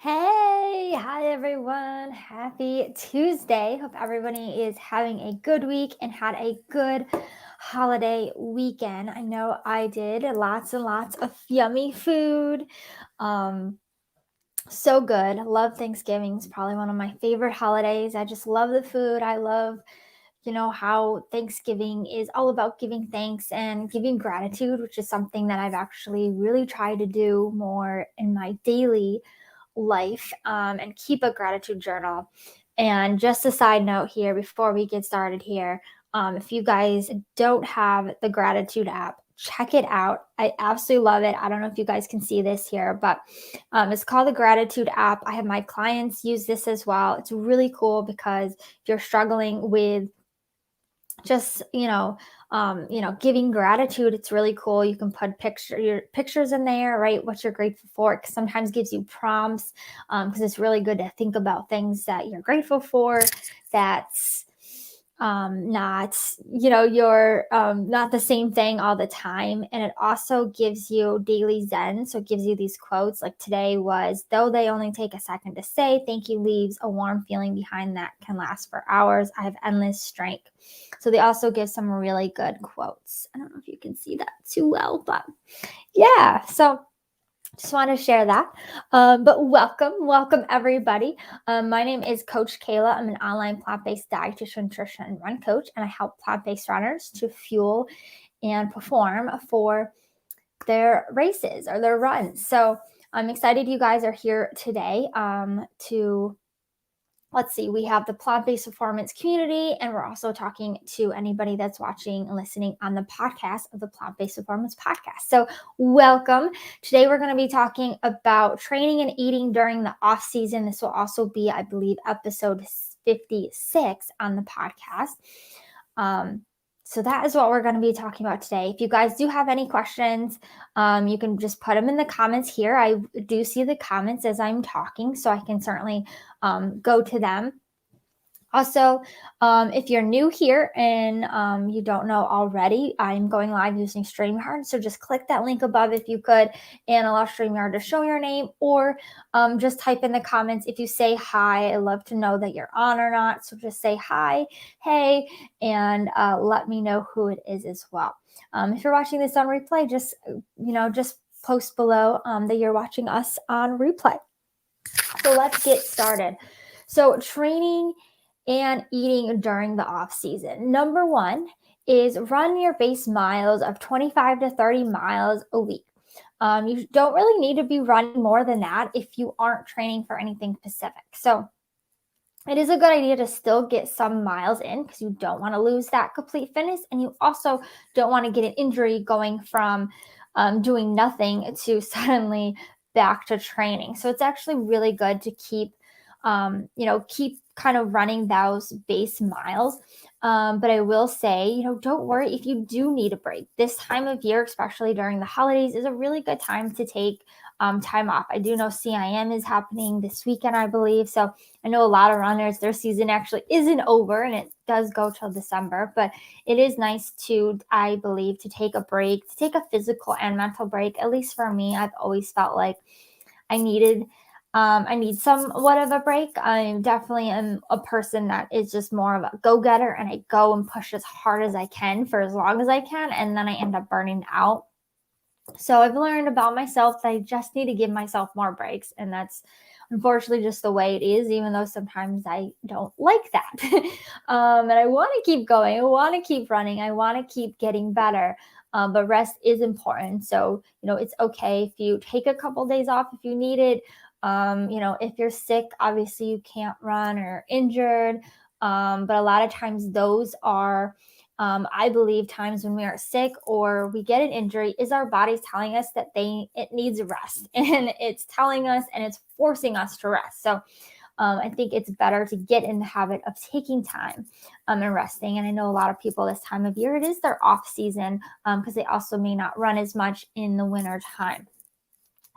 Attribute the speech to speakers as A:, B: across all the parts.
A: Hey, hi everyone. Happy Tuesday. Hope everybody is having a good week and had a good holiday weekend. I know I did lots and lots of yummy food. Um, so good. Love Thanksgiving. It's probably one of my favorite holidays. I just love the food. I love, how Thanksgiving is all about giving thanks and giving gratitude, which is something that I've actually really tried to do more in my daily life, and keep a gratitude journal. And just a side note here before we get started here, if you guys don't have the gratitude app, check it out. I absolutely love it. I don't know if you guys can see this here, but it's called the gratitude app. I have my clients use this as well. It's really cool because if you're struggling with just giving gratitude, it's really cool. You can put your pictures in there, right? What you're grateful for. It sometimes gives you prompts, because it's really good to think about things that you're grateful for. That's not you're not the same thing all the time. And it also gives you daily zen, so it gives you these quotes. Like today was, though they only take a second to say thank you leaves a warm feeling behind that can last for hours. I have endless strength. So they also give some really good quotes. I don't know if you can see that too well, but yeah. So just want to share that. But welcome everybody. My name is Coach Kayla. I'm an online plant-based dietitian, nutrition, and run coach, and I help plant-based runners to fuel and perform for their races or their runs. So I'm excited you guys are here today, to let's see, we have the plant-based performance community, and we're also talking to anybody that's watching and listening on the podcast of the plant-based performance podcast. So welcome. Today we're going to be talking about training and eating during the off season. This will also be, I believe, episode 56 on the podcast. So that is what we're going to be talking about today. If you guys do have any questions, you can just put them in the comments here. I do see the comments as I'm talking, so I can certainly go to them. Also, if you're new here and you don't know already, I'm going live using StreamYard. So just click that link above if you could and allow StreamYard to show your name, or just type in the comments if you say hi. I love to know that you're on or not. So just say hi, hey, and let me know who it is as well. If you're watching this on replay, just post below that you're watching us on replay. So let's get started. So training and eating during the off season. Number one is run your base miles of 25 to 30 miles a week. You don't really need to be running more than that if you aren't training for anything specific. So it is a good idea to still get some miles in because you don't want to lose that complete fitness, and you also don't want to get an injury going from doing nothing to suddenly back to training. So it's actually really good to keep kind of running those base miles. But I will say, don't worry if you do need a break. This time of year, especially during the holidays, is a really good time to take time off. I do know CIM is happening this weekend, I believe. So I know a lot of runners, their season actually isn't over, and it does go till December, but it is nice to, I believe, to take a break, to take a physical and mental break. At least for me, I've always felt like I need somewhat of a break. I definitely am a person that is just more of a go-getter, and I go and push as hard as I can for as long as I can, and then I end up burning out. So I've learned about myself that I just need to give myself more breaks, and that's unfortunately just the way it is, even though sometimes I don't like that. And I want to keep going. I want to keep running. I want to keep getting better. But rest is important. So, it's okay if you take a couple days off if you need it. If you're sick, obviously you can't run or injured. But a lot of times those are, I believe, times when we are sick or we get an injury is our body's telling us that it needs rest, and it's telling us and it's forcing us to rest. So I think it's better to get in the habit of taking time and resting. And I know a lot of people this time of year, it is their off season because they also may not run as much in the winter time.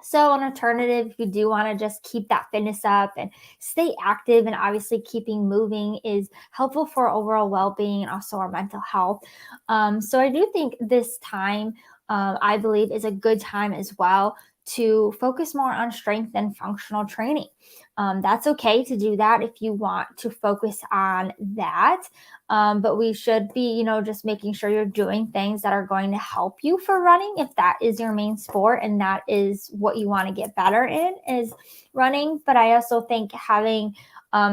A: So an alternative, if you do want to just keep that fitness up and stay active, and obviously keeping moving is helpful for overall well-being and also our mental health. So I do think this time, I believe, is a good time as well to focus more on strength and functional training. That's okay to do that if you want to focus on that. But we should be, just making sure you're doing things that are going to help you for running if that is your main sport and that is what you want to get better in is running. But I also think having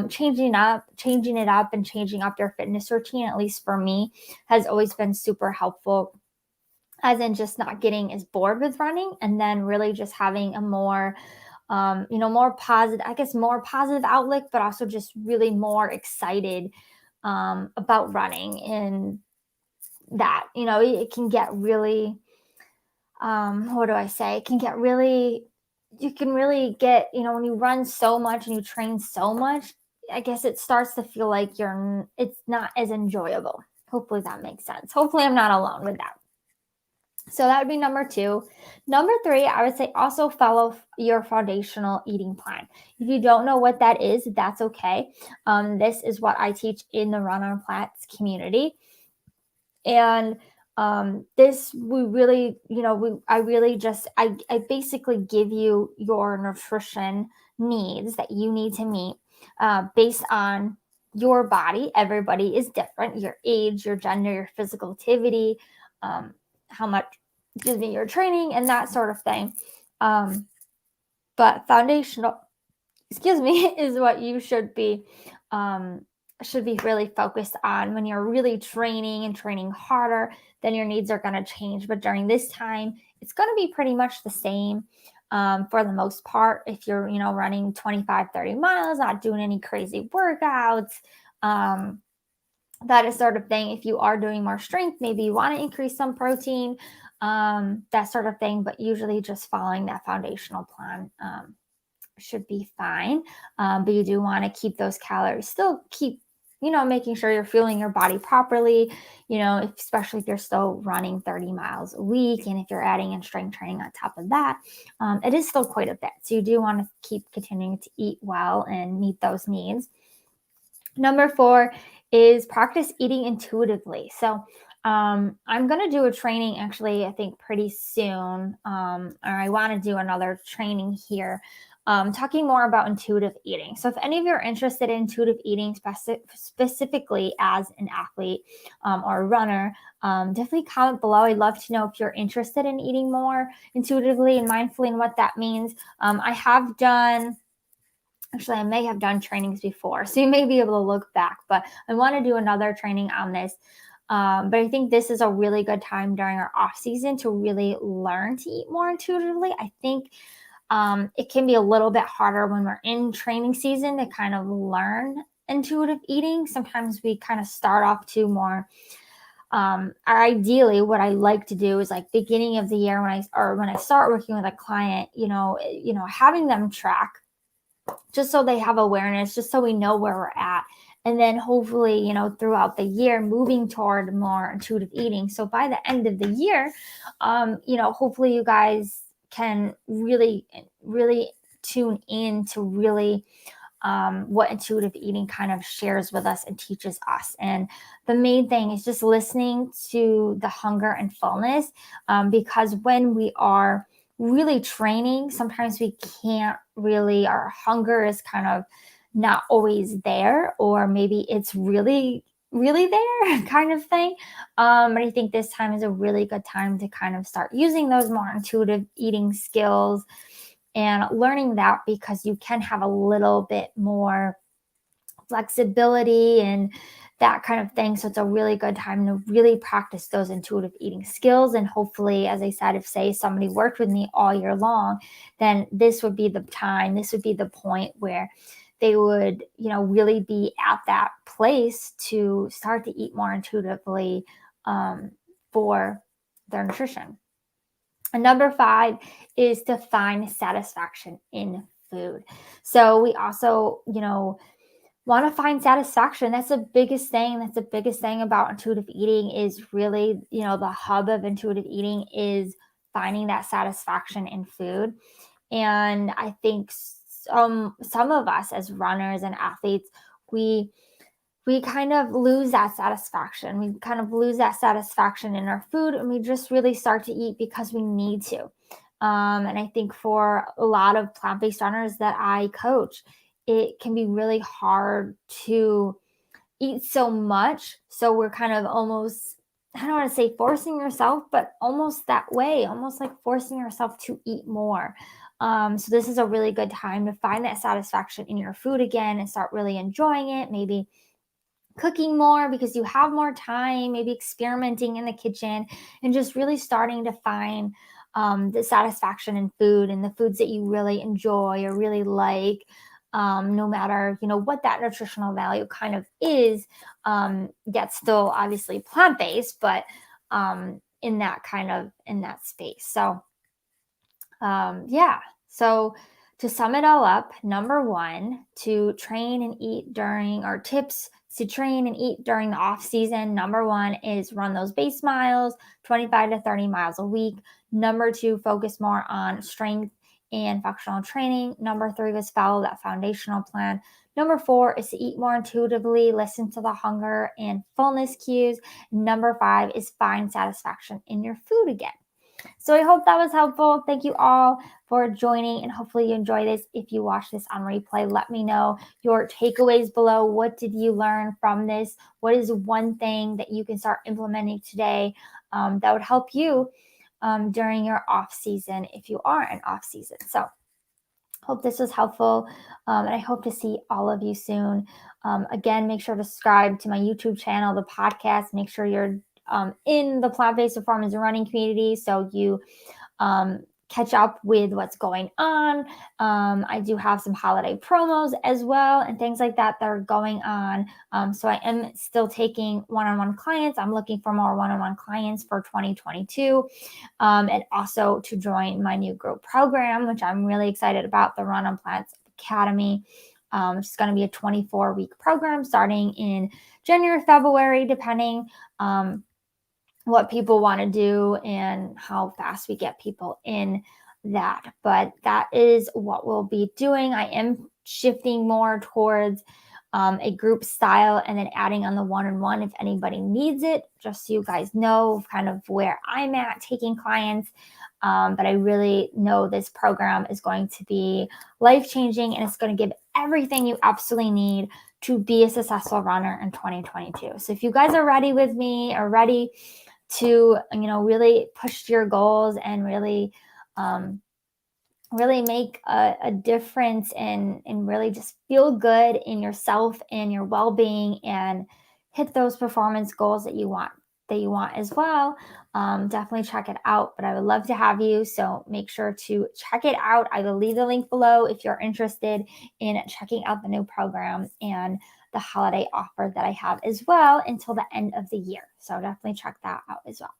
A: changing it up and changing up your fitness routine, at least for me, has always been super helpful, as in just not getting as bored with running and then really just having a more more positive outlook, but also just really more excited about running. And that, it can get really, what do I say? It can get really, you can really get, when you run so much and you train so much, I guess it starts to feel like it's not as enjoyable. Hopefully that makes sense. Hopefully I'm not alone with that. So that would be number 2. Number 3, I would say also follow your foundational eating plan. If you don't know what that is, that's okay. This is what I teach in the Run on Flats community. And this, we really, I basically give you your nutrition needs that you need to meet based on your body. Everybody is different. Your age, your gender, your physical activity, how much, your training and that sort of thing. But foundational, is what you should be really focused on. When you're really training and training harder, then your needs are going to change. But during this time, it's going to be pretty much the same for the most part. If you're, running 25, 30 miles, not doing any crazy workouts, that is sort of thing. If you are doing more strength, maybe you want to increase some protein, that sort of thing. But usually just following that foundational plan should be fine. But you do want to keep those calories, still keep, making sure you're fueling your body properly, especially if you're still running 30 miles a week. And if you're adding in strength training on top of that, it is still quite a bit. So you do want to keep continuing to eat well and meet those needs. Number 4 is practice eating intuitively. So I'm going to do a training actually, I think pretty soon, or I want to do another training here, talking more about intuitive eating. So if any of you are interested in intuitive eating specifically as an athlete or a runner, definitely comment below. I'd love to know if you're interested in eating more intuitively and mindfully and what that means. I may have done trainings before, so you may be able to look back, but I want to do another training on this. But I think this is a really good time during our off season to really learn to eat more intuitively. I think it can be a little bit harder when we're in training season to kind of learn intuitive eating. Sometimes we kind of start off too more. Ideally, what I like to do is like beginning of the year when I start working with a client, having them track, just so they have awareness, just so we know where we're at. And then hopefully, throughout the year, moving toward more intuitive eating. So by the end of the year, hopefully you guys can really, really tune in to really what intuitive eating kind of shares with us and teaches us. And the main thing is just listening to the hunger and fullness, because when we are really training, sometimes we can't really, our hunger is kind of not always there, or maybe it's really, really there kind of thing. But I think this time is a really good time to kind of start using those more intuitive eating skills and learning that, because you can have a little bit more flexibility and that kind of thing. So it's a really good time to really practice those intuitive eating skills. And hopefully, as I said, if say somebody worked with me all year long, then this would be the time, this would be the point where they would, really be at that place to start to eat more intuitively for their nutrition. And number 5 is to find satisfaction in food. So we also, want to find satisfaction. That's the biggest thing. That's the biggest thing about intuitive eating is really, the hub of intuitive eating is finding that satisfaction in food. And I think some of us as runners and athletes, we kind of lose that satisfaction. We kind of lose that satisfaction in our food, and we just really start to eat because we need to. And I think for a lot of plant-based runners that I coach, it can be really hard to eat so much. So we're kind of almost, I don't want to say forcing yourself, but almost that way, almost like forcing yourself to eat more. So this is a really good time to find that satisfaction in your food again and start really enjoying it. Maybe cooking more because you have more time, maybe experimenting in the kitchen and just really starting to find the satisfaction in food and the foods that you really enjoy or really like. No matter what that nutritional value kind of is, that's still obviously plant-based, but in that space. So yeah. So to sum it all up, number one, to train and eat during, or tips to train and eat during the off season. Number one is run those base miles, 25 to 30 miles a week. Number two, focus more on strength and functional training. Number three was follow that foundational plan. Number four is to eat more intuitively, listen to the hunger and fullness cues. Number five is find satisfaction in your food again. So I hope that was helpful. Thank you all for joining, and hopefully you enjoy this. If you watch this on replay, let me know your takeaways below. What did you learn from this? What is one thing that you can start implementing today that would help you during your off season if you are in off season? So hope this was helpful, and I hope to see all of you soon. Again, make sure to subscribe to my YouTube channel, the podcast. Make sure you're in the plant-based performance and running community so you catch up with what's going on. I do have some holiday promos as well and things like that that are going on. So I am still taking one-on-one clients. I'm looking for more one-on-one clients for 2022, and also to join my new group program, which I'm really excited about, the Run on Plants Academy. It's going to be a 24-week program starting in January, February, depending what people want to do and how fast we get people in that. But that is what we'll be doing. I am shifting more towards a group style and then adding on the one-on-one if anybody needs it, just so you guys know kind of where I'm at taking clients. But I really know this program is going to be life-changing, and it's going to give everything you absolutely need to be a successful runner in 2022. So if you guys are ready with me, or ready to really push your goals and really make a difference and really just feel good in yourself and your well-being and hit those performance goals that you want as well, definitely check it out. But I would love to have you, so make sure to check it out. I will leave the link below if you're interested in checking out the new program and the holiday offer that I have as well until the end of the year. So definitely check that out as well.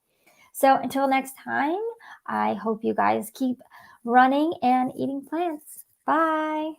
A: So until next time, I hope you guys keep running and eating plants. Bye.